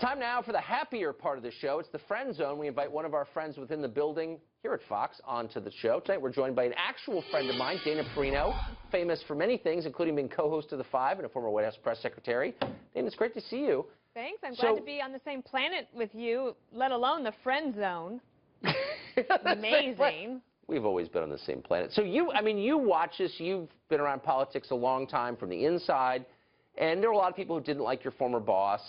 Time now for the happier part of the show. It's the Friend Zone. We invite one of our friends within the building here at Fox onto the show. Tonight we're joined by an actual friend of mine, Dana Perino, famous for many things, including being co-host of The Five and a former White House press secretary. Dana, it's great to see you. Thanks. I'm glad to be on the same planet with you, let alone the Friend Zone. Amazing. We've always been on the same planet. So you watch this. You've been around politics a long time from the inside, and there were a lot of people who didn't like your former boss,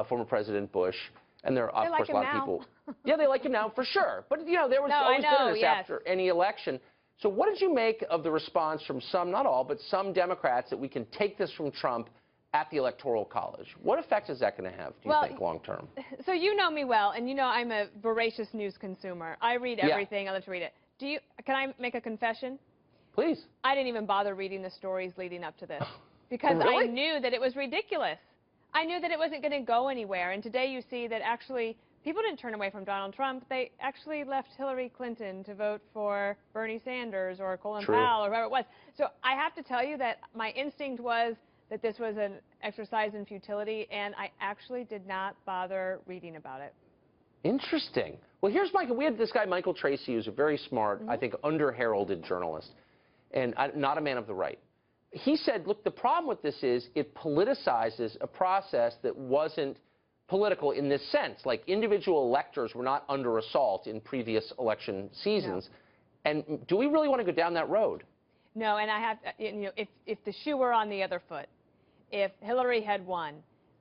former President Bush, and there are, of course, a lot of people. Yeah, they like him now, for sure. But, you know, there was always bitterness after any election. So what did you make of the response from some, not all, but some Democrats that we can take this from Trump at the Electoral College? What effect is that going to have, do you think, long term? So you know me well, and you know I'm a voracious news consumer. I read everything. Yeah. I love to read it. Can I make a confession? Please. I didn't even bother reading the stories leading up to this because Really? I knew that it was ridiculous. I knew that it wasn't going to go anywhere. And today you see that actually people didn't turn away from Donald Trump. They actually left Hillary Clinton to vote for Bernie Sanders or Colin Powell or whoever it was. So I have to tell you that my instinct was that this was an exercise in futility, and I actually did not bother reading about it. Interesting. Well, here's Michael. We had this guy, Michael Tracy, who's a very smart, I think, under-heralded journalist, and not a man of the right. He said, look, the problem with this is it politicizes a process that wasn't political in this sense. Like, individual electors were not under assault in previous election seasons. No. And do we really want to go down that road? No, and I have, if the shoe were on the other foot, if Hillary had won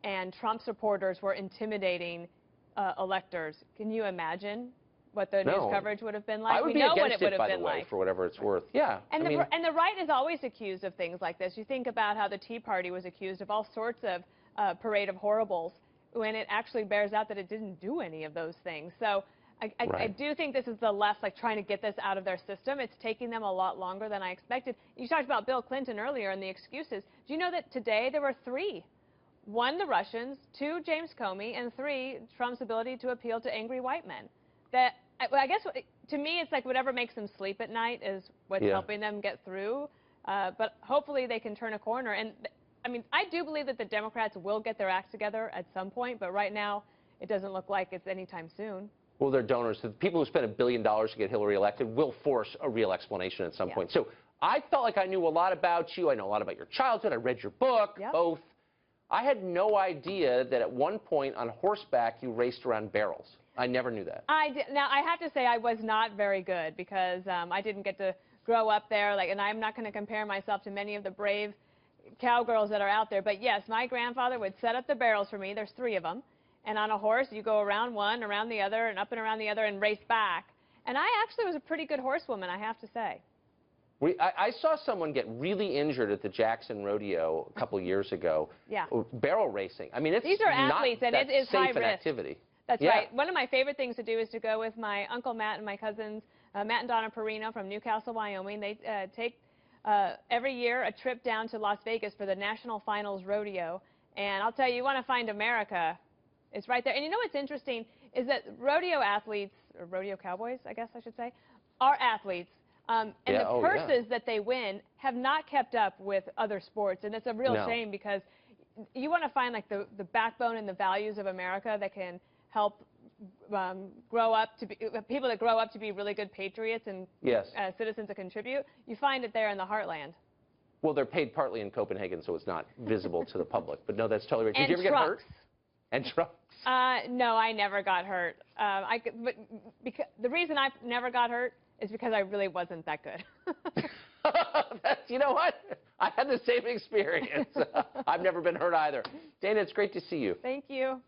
and Trump supporters were intimidating electors, can you imagine what the news coverage would have been like? I would be against it, by the way, for whatever it's worth. Yeah. And the right is always accused of things like this. You think about how the Tea Party was accused of all sorts of parade of horribles, when it actually bears out that it didn't do any of those things. So I do think this is the left, like, trying to get this out of their system. It's taking them a lot longer than I expected. You talked about Bill Clinton earlier and the excuses. Do you know that today there were 3? 1, the Russians, 2, James Comey, and 3, Trump's ability to appeal to angry white men. That, I guess, to me, it's like whatever makes them sleep at night is what's helping them get through. But hopefully they can turn a corner. And, I mean, I do believe that the Democrats will get their acts together at some point, but right now it doesn't look like it's anytime soon. Well, their donors, the people who spent $1 billion to get Hillary elected, will force a real explanation at some point. So I felt like I knew a lot about you. I know a lot about your childhood. I read your book, both. I had no idea that at one point on horseback you raced around barrels. I never knew that. I did. Now, I have to say I was not very good because I didn't get to grow up there. And I'm not going to compare myself to many of the brave cowgirls that are out there. But, yes, my grandfather would set up the barrels for me. There's 3 of them. And on a horse, you go around one, around the other, and up and around the other, and race back. And I actually was a pretty good horsewoman, I have to say. I saw someone get really injured at the Jackson Rodeo a couple years ago. Barrel racing. I mean, these are athletes, and it is high risk. Activity. That's right. One of my favorite things to do is to go with my Uncle Matt and my cousins, Matt and Donna Perino from Newcastle, Wyoming. They take every year a trip down to Las Vegas for the National Finals Rodeo. And I'll tell you, you want to find America, it's right there. And you know what's interesting is that rodeo athletes, or rodeo cowboys, I guess I should say, are athletes. And the purses that they win have not kept up with other sports. And it's a real shame because you want to find, like, the backbone and the values of America that can help grow up to be people that grow up to be really good patriots and citizens that contribute. You find it there in the heartland. Well, they're paid partly in Copenhagen, so it's not visible to the public. But no, that's totally right. Did you ever get hurt? And trucks? No, I never got hurt. The reason I never got hurt is because I really wasn't that good. You know what? I had the same experience. I've never been hurt either. Dana, it's great to see you. Thank you.